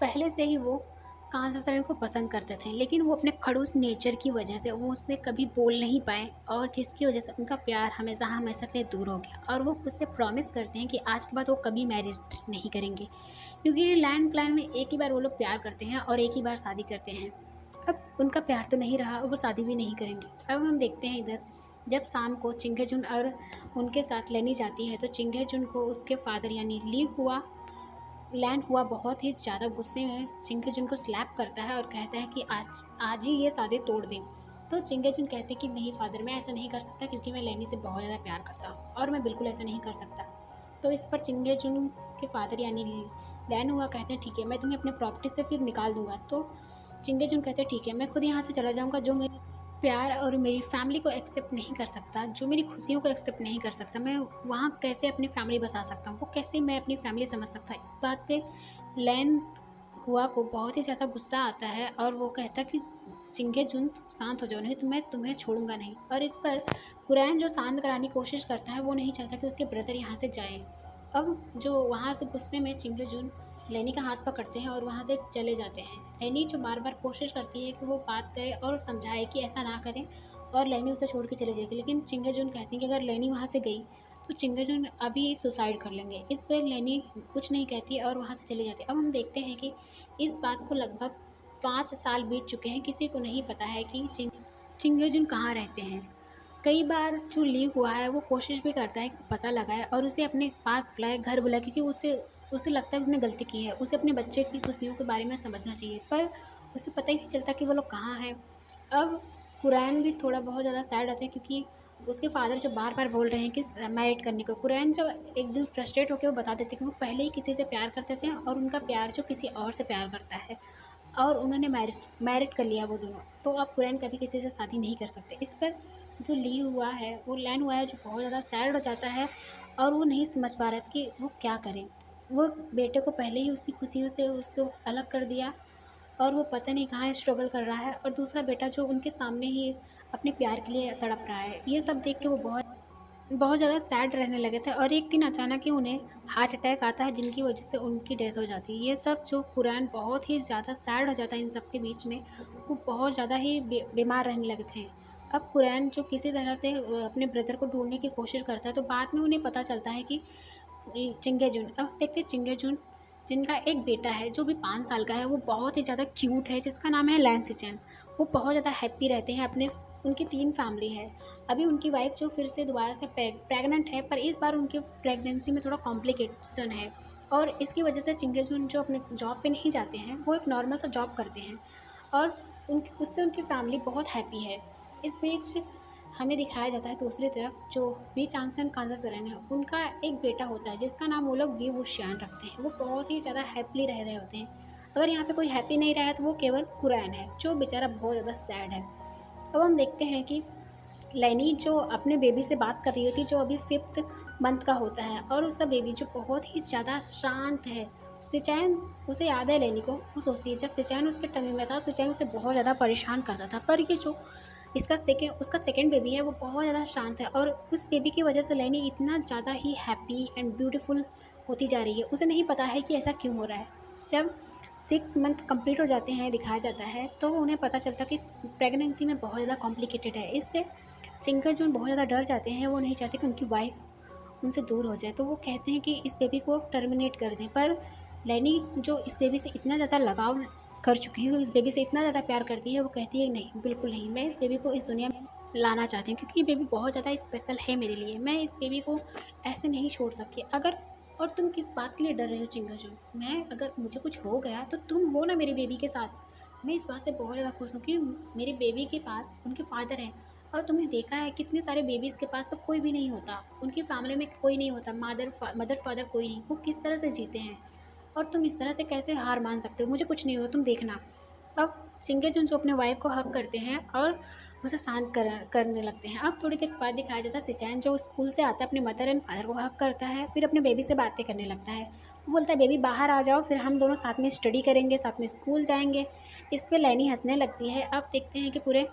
पहले से ही वो कांसा सरन को पसंद करते थे, लेकिन वो अपने खड़ूस नेचर की वजह से वो उससे कभी बोल नहीं पाए और जिसकी वजह से उनका प्यार हमेशा हमेशा के लिए दूर हो गया। और वो खुद से प्रॉमिस करते हैं कि आज के बाद वो कभी मैरिज नहीं करेंगे, क्योंकि लैंड प्लान में एक ही बार वो लोग प्यार करते हैं और एक ही बार शादी करते हैं। अब उनका प्यार तो नहीं रहा और वो शादी भी नहीं करेंगे। अब हम देखते हैं इधर जब शाम को चिंगेजुन और उनके साथ लेनी जाती है तो चिंगेजुन को उसके फादर यानी लैंड हुआ बहुत ही ज़्यादा गुस्से में चिंगेजुन को स्लैप करता है और कहता है कि आज आज ही ये शादी तोड़ दें। तो चिंगेजुन कहते कि नहीं फादर, मैं ऐसा नहीं कर सकता, क्योंकि मैं लैनी से बहुत ज़्यादा प्यार करता हूँ और मैं बिल्कुल ऐसा नहीं कर सकता। तो इस पर चिंगेजुन के फादर यानी लैंड हुआ कहते हैं ठीक है, मैं तुम्हें अपने प्रॉपर्टी से फिर निकाल दूंगा। तो चिंगेजुन कहते हैं ठीक है, मैं खुद यहाँ से चला जाऊँगा, जो मेरे प्यार और मेरी फैमिली को एक्सेप्ट नहीं कर सकता, जो मेरी खुशियों को एक्सेप्ट नहीं कर सकता, मैं वहाँ कैसे अपनी फैमिली बसा सकता हूँ, वो कैसे मैं अपनी फैमिली समझ सकता। इस बात पे लैन हुआ को बहुत ही ज़्यादा गुस्सा आता है और वो कहता कि चिंगेजुन शांत हो जाओ, नहीं तो मैं तुम्हें छोड़ूंगा नहीं। और इस पर कुरैन जो शांत कराने की कोशिश करता है, वो नहीं चाहता कि उसके ब्रदर यहाँ से जाए। अब जो वहाँ से गुस्से में चिंगेजुन लैनी का हाथ पकड़ते हैं और वहाँ से चले जाते हैं। लैनी जो बार बार कोशिश करती है कि वो बात करे और समझाए कि ऐसा ना करें और लैनी उसे छोड़ के चले जाएगी, लेकिन चिंगेजुन कहती है कि अगर लैनी वहाँ से गई तो चिंगेजुन अभी सुसाइड कर लेंगे। इस पर लैनी कुछ नहीं कहती और वहाँ से चले जाते हैं। अब हम देखते हैं कि इस बात को लगभग 5 साल बीत चुके हैं, किसी को नहीं पता है कि चिंगेजुन कहाँ रहते हैं। कई बार जो लीव हुआ है वो कोशिश भी करता है कि पता लगाए और उसे अपने पास बुलाए, घर बुलाए, क्योंकि उसे लगता है उसने गलती की है, उसे अपने बच्चे की खुशियों के बारे में समझना चाहिए, पर उसे पता ही नहीं चलता कि वो लोग कहाँ हैं। अब कुरैन भी थोड़ा बहुत ज़्यादा सैड रहते हैं, क्योंकि उसके फादर जो बार बार बोल रहे हैं कि मैरिड करने को, कुरैन जो एक दिन फ्रस्ट्रेट होकर वो बता देते हैं कि वो पहले ही किसी से प्यार करते थे और उनका प्यार जो किसी और से प्यार करता है, और उन्होंने मैरिड कर लिया वो दोनों, तो अब कुरैन कभी किसी से शादी नहीं कर सकते। इस पर जो ली हुआ है वो लैन हुआ है जो बहुत ज़्यादा सैड हो जाता है, और वो नहीं समझ पा रहा था कि वो क्या करें। वो बेटे को पहले ही उसकी खुशियों से उसको अलग कर दिया, और वो पता नहीं कहाँ स्ट्रगल कर रहा है, और दूसरा बेटा जो उनके सामने ही अपने प्यार के लिए तड़प रहा है। ये सब देख के वो बहुत बहुत ज़्यादा सैड रहने लगे थे, और एक दिन अचानक ही उन्हें हार्ट अटैक आता है जिनकी वजह से उनकी डेथ हो जाती है। ये सब जो कुरान बहुत ही ज़्यादा सैड हो जाता है इन सब के बीच में, वो बहुत ज़्यादा ही बीमार रहने लगे थे। अब कुरान जो किसी तरह से अपने ब्रदर को ढूंढने की कोशिश करता है, तो बाद में उन्हें पता चलता है कि चिंगेजुन, अब देखते हैं चिंगेजुन जिनका एक बेटा है जो भी 5 साल का है, वो बहुत ही ज़्यादा क्यूट है जिसका नाम है लैंसिचन। वो बहुत ज़्यादा हैप्पी रहते हैं अपने, उनकी 3 फैमिली है। अभी उनकी वाइफ जो फिर से दोबारा से प्रेग्नेंट है, पर इस बार उनकी प्रेगनेंसी में थोड़ा कॉम्प्लिकेशन है, और इसकी वजह से चिंगेजुन जो अपने जॉब पे नहीं जाते हैं, वो एक नॉर्मल सा जॉब करते हैं, और उससे उनकी फैमिली बहुत हैप्पी है। इस बीच हमें दिखाया जाता है दूसरी तरफ जो वी चांगसन कांसासरन है, उनका एक बेटा होता है जिसका नाम वो लोग वी वुशियान रखते हैं। वो बहुत ही ज़्यादा हैप्पीली रह रहे होते हैं। अगर यहाँ पे कोई हैप्पी नहीं रहा है तो वो केवल कुरैन है जो बेचारा बहुत ज़्यादा सैड है। अब हम देखते हैं कि लैनी जो अपने बेबी से बात कर रही होती, जो अभी 5th मंथ का होता है, और उसका बेबी जो बहुत ही ज़्यादा शांत है। सिचैन, उसे याद है लैनी को, वो सोचती है जब सिचैन उसके टमी में था, सिचैन उसे बहुत ज़्यादा परेशान करता था, पर ये जो उसका सेकंड बेबी है वो बहुत ज़्यादा शांत है, और उस बेबी की वजह से लैनी इतना ज़्यादा ही हैप्पी एंड ब्यूटीफुल होती जा रही है। उसे नहीं पता है कि ऐसा क्यों हो रहा है। जब 6 मंथ कंप्लीट हो जाते हैं, दिखाया जाता है, तो उन्हें पता चलता है कि इस प्रेगनेंसी में बहुत ज़्यादा कॉम्प्लिकेटेड है। इससे चिंगेजुन बहुत ज़्यादा डर जाते हैं। वो नहीं चाहते कि उनकी वाइफ उनसे दूर हो जाए, तो वो कहते हैं कि इस बेबी को टर्मिनेट कर दें। पर लैनी जो इस बेबी से इतना ज़्यादा लगाव कर चुकी है, इस बेबी से इतना ज़्यादा प्यार करती है, वो कहती है नहीं, बिल्कुल नहीं, मैं इस बेबी को इस दुनिया में लाना चाहती हूँ, क्योंकि ये बेबी बहुत ज़्यादा स्पेशल है मेरे लिए। मैं इस बेबी को ऐसे नहीं छोड़ सकती। अगर और तुम किस बात के लिए डर रहे हो चिंगेजुन? मैं, अगर मुझे कुछ हो गया तो तुम हो ना मेरे बेबी के साथ। मैं इस बात से बहुत ज़्यादा खुश हूँ कि मेरे बेबी के पास उनके फादर हैं, और तुमने देखा है कितने सारे बेबीज़ के पास तो कोई भी नहीं होता, उनकी फैमिली में कोई नहीं होता, मदर फादर कोई नहीं, वो किस तरह से जीते हैं, और तुम इस तरह से कैसे हार मान सकते हो? मुझे कुछ नहीं होगा, तुम देखना। अब चिंगेजुन जो अपने वाइफ को हक करते हैं और उसे शांत करने लगते हैं। अब थोड़ी देर बाद दिखाया जाता है सिचैन जो स्कूल से आता है, अपने मदर एंड फादर को हक करता है, फिर अपने बेबी से बातें करने लगता है। वो बोलता है बेबी बाहर आ जाओ, फिर हम दोनों साथ में स्टडी करेंगे, साथ में स्कूल जाएंगे। इस पर लैनी हंसने लगती है। अब देखते हैं कि पूरे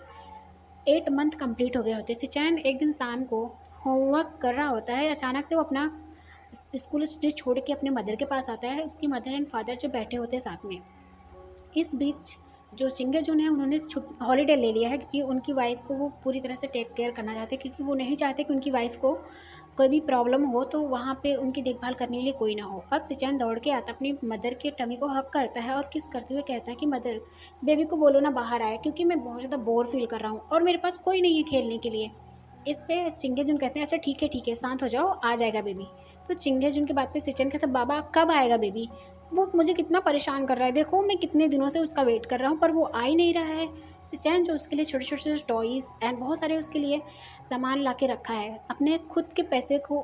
8 मंथ कंप्लीट हो गए होते हैं। सिचैन एक दिन शाम को होमवर्क कर रहा होता है, अचानक से वो अपना स्कूल स्टडी छोड़ के अपने मदर के पास आता है। उसकी मदर एंड फादर जो बैठे होते हैं साथ में। इस बीच जो चिंगेजुन है उन्होंने हॉलीडे ले लिया है, क्योंकि उनकी वाइफ को वो पूरी तरह से टेक केयर करना चाहते हैं, क्योंकि वो नहीं चाहते कि उनकी वाइफ को कोई भी प्रॉब्लम हो तो वहाँ पे उनकी देखभाल करने के लिए कोई ना हो। अब सिचैन दौड़ के आता अपनी मदर के टमी को हक करता है और किस करते हुए कहता है कि मदर, बेबी को बोलो ना बाहर आए, क्योंकि मैं बहुत ज़्यादा बोर फील कर रहा हूँ और मेरे पास कोई नहीं है खेलने के लिए। इस पे चिंगेजुन कहते हैं अच्छा ठीक है शांत हो जाओ, आ जाएगा बेबी। तो चिंगेजुन की बात पे सिचैन कहता है बाबा कब आएगा बेबी? वो मुझे कितना परेशान कर रहा है, देखो मैं कितने दिनों से उसका वेट कर रहा हूँ पर वो आ ही नहीं रहा है। सिचैन जो उसके लिए छोटे छोटे से टॉयज़ एंड बहुत सारे उसके लिए सामान ला के रखा है, अपने खुद के पैसे को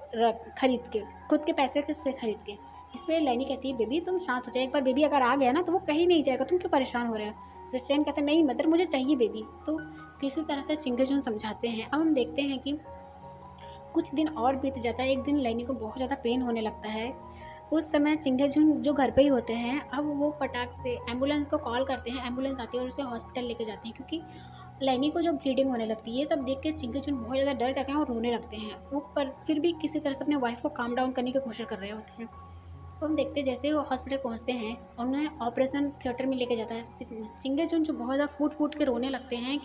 खरीद के, खुद के पैसे से खरीद के। इस पर लैनी कहती है बेबी तुम शांत हो जाए, एक बार बेबी अगर आ गया ना तो वो कहीं नहीं जाएगा, तुम क्यों परेशान हो रहे हो? सिचैन कहते हैं नहीं मदर मुझे चाहिए बेबी। तो किसी तरह से चिंगेजुन समझाते हैं। अब हम देखते हैं कि कुछ दिन और बीत जाता है। एक दिन लैनी को बहुत ज़्यादा पेन होने लगता है। उस समय चिंगेजुन जो घर पे ही होते हैं, अब वो फटाक से एम्बुलेंस को कॉल करते हैं, एम्बुलेंस आती है और उसे हॉस्पिटल लेके जाते हैं, क्योंकि लैनी को जो ब्लीडिंग होने लगती है। ये सब देख के चिंगेजुन बहुत ज़्यादा डर जाते हैं और रोने लगते हैं। वो पर फिर भी किसी तरह से अपने वाइफ को काम डाउन करने की कोशिश कर रहे होते हैं। तो हम देखते हैं जैसे ही वो हॉस्पिटल पहुंचते हैं, उन्हें ऑपरेशन थिएटर में लेके जाता है। चिंगेजुन जो बहुत ज़्यादा फूट फूट के रोने लगते हैं,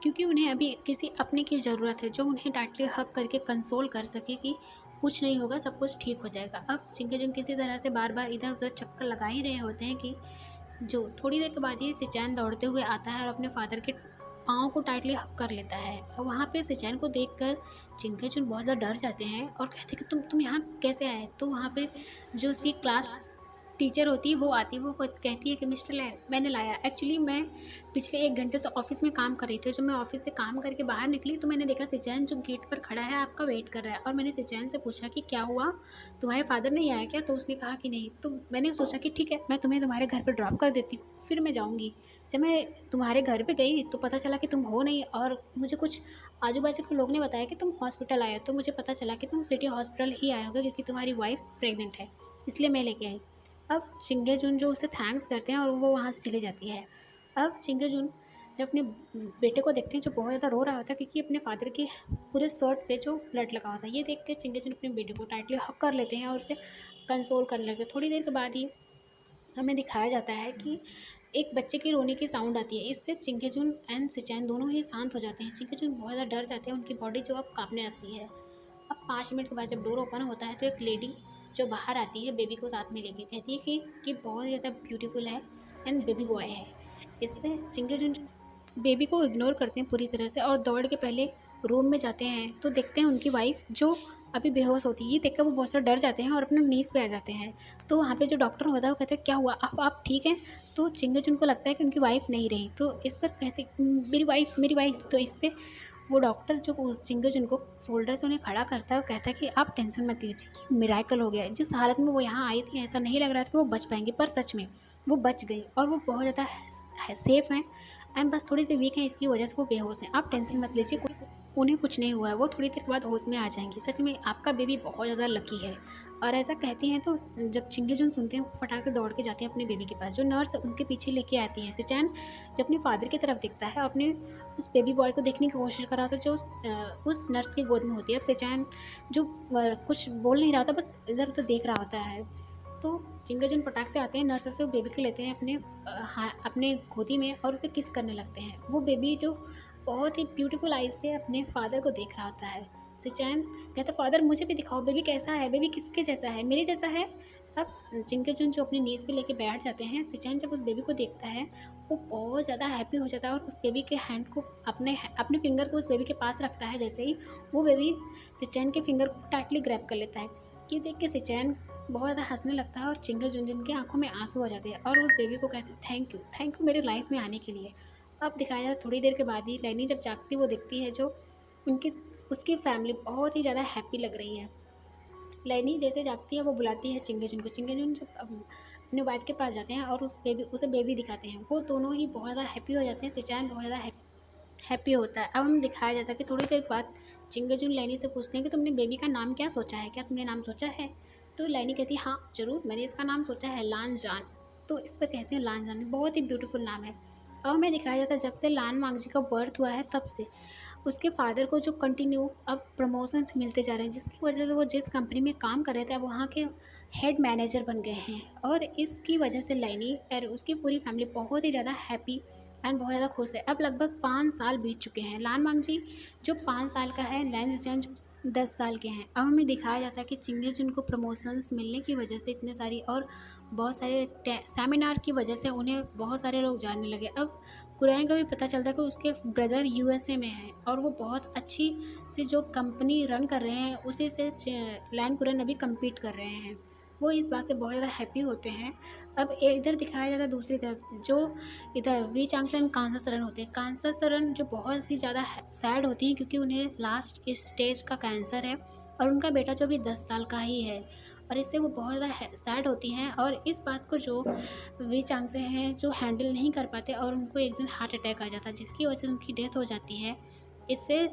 क्योंकि उन्हें अभी किसी अपने की ज़रूरत है जो उन्हें डांटले हक करके कंसोल कर सके कि कुछ नहीं होगा, सब कुछ ठीक हो जाएगा। अब चिंगेजुन किसी तरह से बार बार इधर उधर चक्कर लगा ही रहे होते हैं कि जो थोड़ी देर के बाद ही सिचैन दौड़ते हुए आता है और अपने फादर के पाँव को टाइटली हक कर लेता है। और वहाँ पे सिचैन को देखकर चिंगेजुन बहुत ज़्यादा डर जाते हैं और कहते हैं कि तुम यहाँ कैसे आए? तो वहाँ पे जो उसकी क्लास टीचर होती है वो आती है, वो कहती है कि मिस्टर लैन मैंने लाया। एक्चुअली मैं पिछले 1 घंटे से ऑफ़िस में काम कर रही थी। जब मैं ऑफ़िस से काम करके बाहर निकली तो मैंने देखा सिचैन जो गेट पर खड़ा है आपका वेट कर रहा है, और मैंने सिचैन से पूछा कि क्या हुआ? तुम्हारे फ़ादर नहीं आए क्या? तो उसने कहा कि नहीं। तो मैंने सोचा कि ठीक है, मैं तुम्हें तुम्हारे घर पे ड्रॉप कर देती हूँ, फिर मैं जाऊँगी। जब मैं तुम्हारे घर पे गई तो पता चला कि तुम हो नहीं, और मुझे कुछ आजू-बाजू के लोग ने बताया कि तुम हॉस्पिटल आए हो। तो मुझे पता चला कि तुम सिटी हॉस्पिटल ही आए होगे क्योंकि तुम्हारी वाइफ़ प्रेग्नेंट है, इसलिए मैं लेके आई। अब चिंगे-जुन जो उसे थैंक्स करते हैं और वो वहाँ से चली जाती है। अब चिंगे-जुन जब अपने बेटे को देखते हैं जो बहुत ज़्यादा रो रहा होता है क्योंकि अपने फादर के पूरे शर्ट पे जो ब्लड लगा होता है, ये देख के चिंगे-जुन अपने बेटे को टाइटली हग कर लेते हैं और उसे कंसोल करने लगते हैं। थोड़ी देर के बाद ही हमें दिखाया जाता है कि एक बच्चे की रोने की साउंड आती है। इससे चिंगे-जुन एंड सिचैन दोनों ही शांत हो जाते हैं। चिंगे-जुन बहुत ज़्यादा डर जाते हैं, उनकी बॉडी जो अब काँपने लगती है। अब 5 मिनट के बाद जब डोर ओपन होता है तो एक लेडी जो बाहर आती है बेबी को साथ में लेके, कहती है कि बहुत ज़्यादा ब्यूटीफुल है एंड बेबी बॉय है। इस पे चिंगे-जुन बेबी को इग्नोर करते हैं पूरी तरह से और दौड़ के पहले रूम में जाते हैं तो देखते हैं उनकी वाइफ जो अभी बेहोश होती है। ये देखकर वो बहुत ज़्यादा डर जाते हैं और अपने नीज़ पे आ जाते हैं। तो वहाँ पे जो डॉक्टर होता है वो कहते हैं क्या हुआ, आप ठीक हैं? तो चिंगे-जुन को लगता है कि उनकी वाइफ नहीं रही, तो इस पर कहते मेरी वाइफ। तो इस पे वो डॉक्टर जो उस चिंगे-जुन को शोल्डर से उन्हें खड़ा करता है और कहता है कि आप टेंशन मत लीजिए, कि मिरेकल हो गया है। जिस हालत में वो यहाँ आई थी ऐसा नहीं लग रहा था कि वो बच पाएँगी, पर सच में वो बच गई और वो बहुत ज़्यादा सेफ़ हैं एंड बस थोड़ी-सी वीक हैं, इसकी वजह से वो बेहोश हैं। आप टेंशन मत लीजिए, उन्हें कुछ नहीं हुआ है, वो थोड़ी देर के बाद होश में आ जाएँगी। सच में आपका बेबी बहुत ज़्यादा लकी है। और ऐसा कहती हैं तो जब चिंगे-जुन सुनते हैं वो फटाक से दौड़ के जाते हैं अपने बेबी के पास। जो नर्स उनके पीछे लेके आती है। सिचैन जब अपने फादर की तरफ देखता है, अपने उस बेबी बॉय को देखने की कोशिश कर रहा था जो उस नर्स की गोद में होती है। अब सिचैन जो कुछ बोल नहीं रहा था, बस इधर-उधर देख रहा होता है। तो चिंगे-जुन फटाक से आते हैं, नर्स से वो बेबी को लेते हैं अपने गोदी में और उसे किस करने लगते हैं। वो बेबी जो बहुत ही ब्यूटीफुल आईज़ से अपने फादर को देख रहा होता है। सिचैन कहता है फादर मुझे भी दिखाओ, बेबी कैसा है? बेबी किसके जैसा है? मेरे जैसा है? अब चिंगे-जुन जो अपनी नीज़ पे लेके बैठ जाते हैं, सिचैन जब उस बेबी को देखता है, वो बहुत ज़्यादा हैप्पी हो जाता है और उस बेबी के हैंड को अपने फिंगर को उस बेबी के पास रखता है। जैसे ही वो बेबी सिचैन के फिंगर को टाइटली ग्रैब कर लेता है। ये देख के सिचैन बहुत ज़्यादा हँसने लगता है और चिंगे-जुन जिनकी आँखों में आँसू आ जाते हैं और उस बेबी को कहते हैं थैंक यू मेरी लाइफ़ में आने के लिए। अब दिखाया जाए थोड़ी देर के बाद ही लैनी जब जागती है वो देखती है जो उनकी उसकी फैमिली बहुत ही ज़्यादा हैप्पी लग रही है। लैनी जैसे जागती है वो बुलाती है चिंगे-जुन को। चिंगे-जुन जब अपने वाइफ के पास जाते हैं और उसे बेबी दिखाते हैं, वो दोनों ही बहुत ज़्यादा हैप्पी हो जाते हैं। सिचैन बहुत ज़्यादा हैप्पी होता है। अब हमें दिखाया जाता है कि थोड़ी देर बाद चिंगे-जुन लैनी से पूछते हैं कि तुमने बेबी का नाम क्या सोचा है? क्या तुमने नाम सोचा है? तो लैनी कहती है हाँ, ज़रूर मैंने इसका नाम सोचा है लानजान। तो इस पे कहते हैं लानजान, बहुत ही ब्यूटीफुल नाम है। अब हमें दिखाया जाता है जब से लान मांगजी का बर्थ हुआ है तब से उसके फादर को जो कंटिन्यू अब प्रमोशंस मिलते जा रहे हैं, जिसकी वजह से वो जिस कंपनी में काम कर रहे थे अब वहाँ के हेड मैनेजर बन गए हैं। और इसकी वजह से लैनी और उसकी पूरी फैमिली बहुत ही ज़्यादा हैप्पी एंड बहुत ज़्यादा खुश है। अब लगभग 5 साल बीत चुके हैं। लान मांगजी जो 5 साल का है, लैन सिचैन जो 10 साल के हैं। अब हमें दिखाया जाता है कि चिंगे-जुन को प्रमोशंस मिलने की वजह से इतने सारी और बहुत सारे सेमिनार की वजह से उन्हें बहुत सारे लोग जानने लगे। अब कुरैन को भी पता चलता है कि उसके ब्रदर यूएसए में हैं और वो बहुत अच्छी सी जो कंपनी रन कर रहे हैं उसी से लैन कुरैन अभी कम्पीट कर रहे हैं। वो इस बात से बहुत ज़्यादा हैप्पी होते हैं। अब इधर दिखाया जाता है दूसरी तरफ जो इधर वी चांगसन कांसा सरन होते हैं। कांसा सरन जो बहुत ही ज़्यादा सैड होती हैं क्योंकि उन्हें लास्ट स्टेज का कैंसर है और उनका बेटा जो भी 10 साल का ही है और इससे वो बहुत ज़्यादा सैड होती हैं। और इस बात को जो वी चांगसे हैं जो हैंडल नहीं कर पाते और उनको एक दिन हार्ट अटैक आ जाता है जिसकी वजह से उनकी डेथ हो जाती है। इससे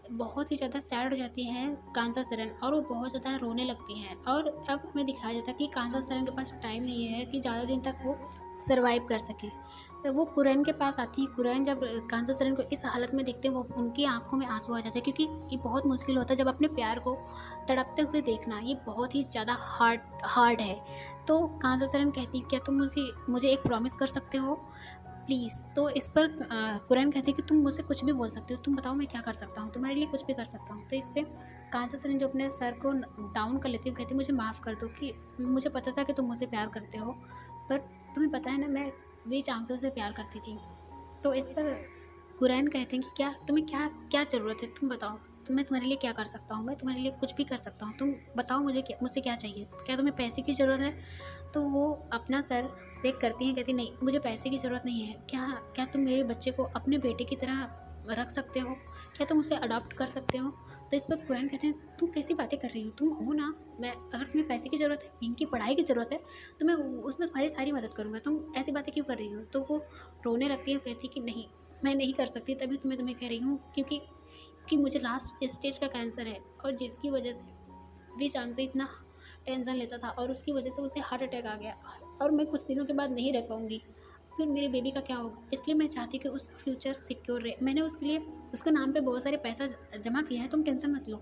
बहुत ही ज़्यादा सैड हो जाती हैं कांसा सरन और वो बहुत ज़्यादा रोने लगती हैं। और अब हमें दिखाया जाता है कि कांसा सरन के पास टाइम नहीं है कि ज़्यादा दिन तक वो सर्वाइव कर सके। तो वो कुरैन के पास आती हैं। कुरैन जब कांसा सरन को इस हालत में देखते हैं वो उनकी आंखों में आंसू आ जाते हैं क्योंकि ये बहुत मुश्किल होता है जब अपने प्यार को तड़पते हुए देखना, ये बहुत ही ज़्यादा हार्ड है। तो कांसा सरन कहती हैं क्या तुम मुझे एक प्रॉमिस कर सकते हो प्लीज़? तो इस पर कुरैन कहती है कि तुम मुझसे कुछ भी बोल सकते हो, तुम बताओ मैं क्या कर सकता हूँ, तुम्हारे लिए कुछ भी कर सकता हूँ। तो इस पर कांसा सरन जो अपने सर को डाउन कर लेती है कहती है मुझे माफ़ कर दो कि मुझे पता था कि तुम मुझसे प्यार करते हो, पर तुम्हें पता है ना मैं वी चांगसे से प्यार करती थी। तो इस पर कुरैन कहते हैं कि क्या तुम्हें क्या क्या ज़रूरत है, तुम बताओ। तो मैं तुम्हारे लिए क्या कर सकता हूँ, मैं तुम्हारे लिए कुछ भी कर सकता हूँ, तुम बताओ मुझे क्या, मुझसे क्या चाहिए, क्या तुम्हें पैसे की ज़रूरत है? तो वो अपना सर शेक करती हैं, कहती नहीं मुझे पैसे की ज़रूरत नहीं है, क्या क्या तुम मेरे बच्चे को अपने बेटे की तरह रख सकते हो, क्या तुम उसे अडॉप्ट कर सकते हो? तो इस पर कुरैन कहते हैं तुम कैसी बातें कर रही हो, तुम हो ना, मैं अगर तुम्हें पैसे की ज़रूरत है, इनकी पढ़ाई की ज़रूरत है, तो मैं उसमें तुम्हारी सारी मदद करूँगा, तुम ऐसी बातें क्यों कर रही हो? तो वो रोने लगती है, कहती कि नहीं मैं नहीं कर सकती, तभी तो मैं तुम्हें कह रही हूँ, क्योंकि मुझे लास्ट स्टेज का कैंसर है, और जिसकी वजह से विशांग से इतना टेंशन लेता था और उसकी वजह से उसे हार्ट अटैक आ गया, और मैं कुछ दिनों के बाद नहीं रह पाऊँगी, फिर मेरे बेबी का क्या होगा? इसलिए मैं चाहती हूँ कि उसका फ्यूचर सिक्योर रहे। मैंने उसके लिए उसके नाम पे बहुत सारे पैसा जमा किया है, तुम टेंशन मत लो।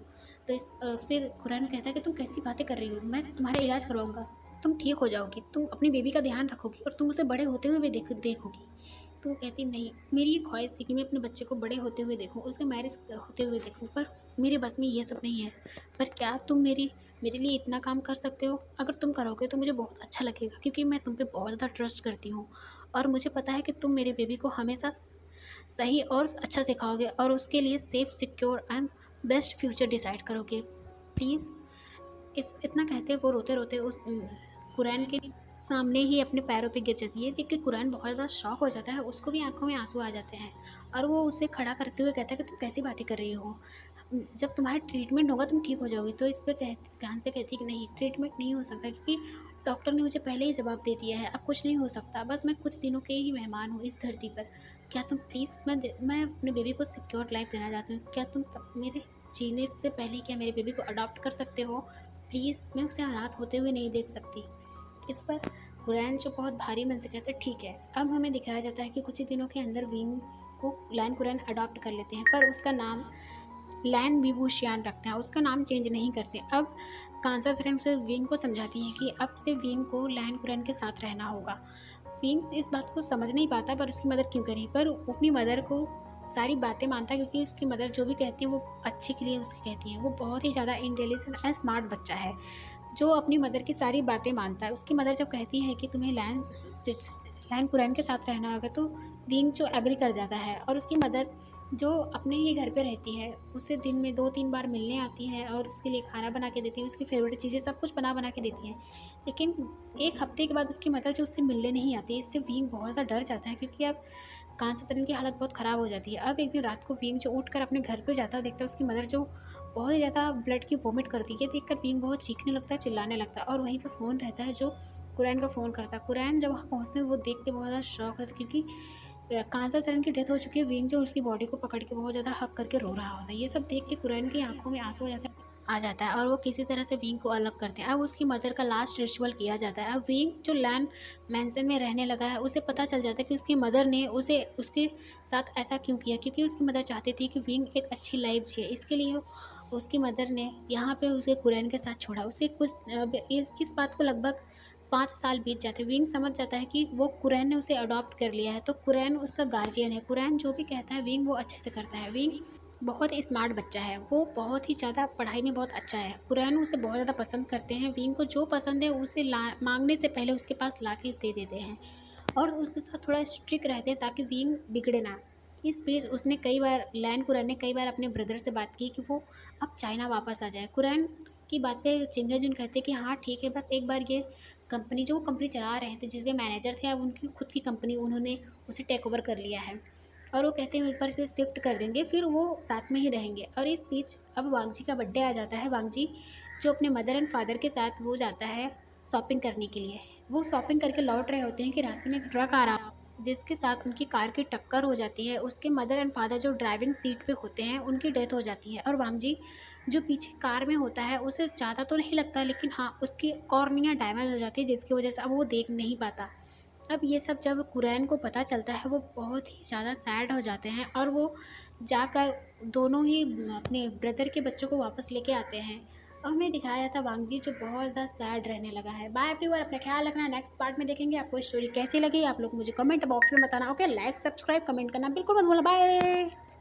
तो फिर कुरैन कहता है कि तुम कैसी बातें कर रही हो, मैं तुम्हारा इलाज करवाऊँगा, तुम ठीक हो जाओगी, तुम अपनी बेबी का ध्यान रखोगी और तुम उसे बड़े होते हुए भी देखोगी। तो वो कहती नहीं, मेरी ये ख्वाहिश थी कि मैं अपने बच्चे को बड़े होते हुए देखूँ, उसका मैरिज होते हुए देखूँ, पर मेरे बस में ये सब नहीं है। पर क्या तुम मेरे लिए इतना काम कर सकते हो? अगर तुम करोगे तो मुझे बहुत अच्छा लगेगा, क्योंकि मैं तुम पे बहुत ज़्यादा ट्रस्ट करती हूँ और मुझे पता है कि तुम मेरे बेबी को हमेशा सही और अच्छा सिखाओगे और उसके लिए safe, secure and best future decide करोगे। प्लीज़। इस इतना कहते वो रोते-रोते उस कुरैन के सामने ही अपने पैरों पे गिर जाती है। देख के कुरैन बहुत ज़्यादा शॉक हो जाता है, उसको भी आँखों में आँसू आ जाते हैं और वो उसे खड़ा करते हुए कहता है कि तुम कैसी बातें कर रही हो? जब तुम्हारा ट्रीटमेंट होगा तुम ठीक हो जाओगी। तो इस पे कान से कहती है कि नहीं, ट्रीटमेंट नहीं हो सकता, क्योंकि डॉक्टर ने मुझे पहले ही जवाब दे दिया है, अब कुछ नहीं हो सकता, बस मैं कुछ दिनों के ही मेहमान हूँ इस धरती पर। क्या तुम प्लीज़, मैं अपने बेबी को सिक्योर लाइफ़ देना चाहती हूँ, क्या तुम मेरे जीने से पहले क्या मेरे बेबी को अडॉप्ट कर सकते हो? प्लीज़, मैं उसे अनाथ होते हुए नहीं देख सकती। इस पर कुरैन जो बहुत भारी मन से कहता है ठीक है। अब हमें दिखाया जाता है कि कुछ ही दिनों के अंदर विंग को लैन कुरैन अडॉप्ट कर लेते हैं, पर उसका नाम लैन विवूशियान रखते हैं, उसका नाम चेंज नहीं करते। अब कांसा सरम से विंग को समझाती हैं कि अब से विंग को लैन कुरैन के साथ रहना होगा। विंग इस बात को समझ नहीं पाता, पर उसकी मदद क्यों करी, पर अपनी मदर को सारी बातें मानता है, क्योंकि उसकी मदर जो भी कहती है वो अच्छे के लिए उसकी कहती हैं। वो बहुत ही ज़्यादा इंटेलिजेंट एंड स्मार्ट बच्चा है जो अपनी मदर की सारी बातें मानता है। उसकी मदर जब कहती है कि तुम्हें लैन कुरैन के साथ रहना होगा, तो विंग जो एग्री कर जाता है, और उसकी मदर जो अपने ही घर पे रहती है, उसे दिन में 2-3 बार मिलने आती है और उसके लिए खाना बना के देती है, उसकी फेवरेट चीज़ें सब कुछ बना के देती हैं। लेकिन 1 हफ्ते के बाद उसकी मदर जो उससे मिलने नहीं आती, इससे विंग बहुत ज़्यादा डर जाता है, क्योंकि अब कांसा सरन की हालत बहुत ख़राब हो जाती है। अब एक दिन रात को विंग जो उठकर अपने घर पे जाता है, देखता है उसकी मदर जो बहुत ही ज़्यादा ब्लड की वॉमिट करती है। देखकर विंग बहुत चीखने लगता है, चिल्लाने लगता है, और वहीं पे फ़ोन रहता है जो कुरैन का फ़ोन करता है। कुरैन जब वहाँ पहुँचते हैं वो देख के बहुत ज़्यादा शॉक होता है, क्योंकि कांसा सरन की डेथ हो चुकी है। विंग जो उसकी बॉडी को पकड़ के बहुत ज़्यादा हग करके रो रहा होता है। ये सब देख के कुरैन की आंखों में आंसू आ जाता है और वो किसी तरह से विंग को अलग करते हैं। अब उसकी मदर का लास्ट रिचुअल किया जाता है। अब विंग जो लैन मैंसन में रहने लगा है, उसे पता चल जाता है कि उसकी मदर ने उसे उसके साथ ऐसा क्यों किया, क्योंकि उसकी मदर चाहती थी कि विंग एक अच्छी लाइफ जिए। इसके लिए उसकी मदर ने यहाँ पे उसे कुरैन के साथ छोड़ा। उसे इस बात को लगभग 5 साल बीत जाते हैं। विंग समझ जाता है कि वो कुरैन ने उसे अडॉप्ट कर लिया है, तो कुरैन उसका गार्जियन है। कुरैन जो भी कहता है विंग वो अच्छे से करता है। विंग बहुत ही स्मार्ट बच्चा है, वो बहुत ही ज़्यादा पढ़ाई में बहुत अच्छा है। कुरैन उसे बहुत ज़्यादा पसंद करते हैं। विंग को जो पसंद है उसे मांगने से पहले उसके पास ला के दे देते हैं, और उसके साथ थोड़ा स्ट्रिक्ट रहते हैं ताकि विंग बिगड़े ना। इस बीच उसने कई बार लैन कुरैन ने कई बार अपने ब्रदर से बात की कि वो अब चाइना वापस आ जाए। कुरैन की बात पे चिंगेजुन कहते हैं कि हाँ ठीक है, बस एक बार ये कंपनी जो वो कंपनी चला रहे थे जिसमें मैनेजर थे, अब उनकी खुद की कंपनी उन्होंने उसे टेक ओवर कर लिया है, और वो कहते हैं ऊपर से शिफ्ट कर देंगे, फिर वो साथ में ही रहेंगे। और इस बीच अब वांगजी का बर्थडे आ जाता है। वांगजी जो अपने मदर एंड फादर के साथ वो जाता है शॉपिंग करने के लिए। वो शॉपिंग करके लौट रहे होते हैं कि रास्ते में एक ट्रक आ रहा, जिसके साथ उनकी कार की टक्कर हो जाती है। उसके मदर एंड फादर जो ड्राइविंग सीट पे होते हैं उनकी डेथ हो जाती है, और वांगजी जो पीछे कार में होता है उसे ज़्यादा तो नहीं लगता, लेकिन हाँ उसकी कॉर्निया डैमेज हो जाती है, जिसकी वजह से अब वो देख नहीं पाता। अब ये सब जब कुरैन को पता चलता है वो बहुत ही ज़्यादा सैड हो जाते हैं, और वो जाकर दोनों ही अपने ब्रदर के बच्चों को वापस लेके आते हैं। और हमें दिखाया था वांगजी जो बहुत ज़्यादा सैड रहने लगा है। बाय एवरीवन, अपना ख्याल रखना। नेक्स्ट पार्ट में देखेंगे। आपको स्टोरी कैसी लगी आप लोग मुझे कमेंट बॉक्स में बताना। ओके, लाइक सब्सक्राइब कमेंट करना बिल्कुल मत भूलना। बाय।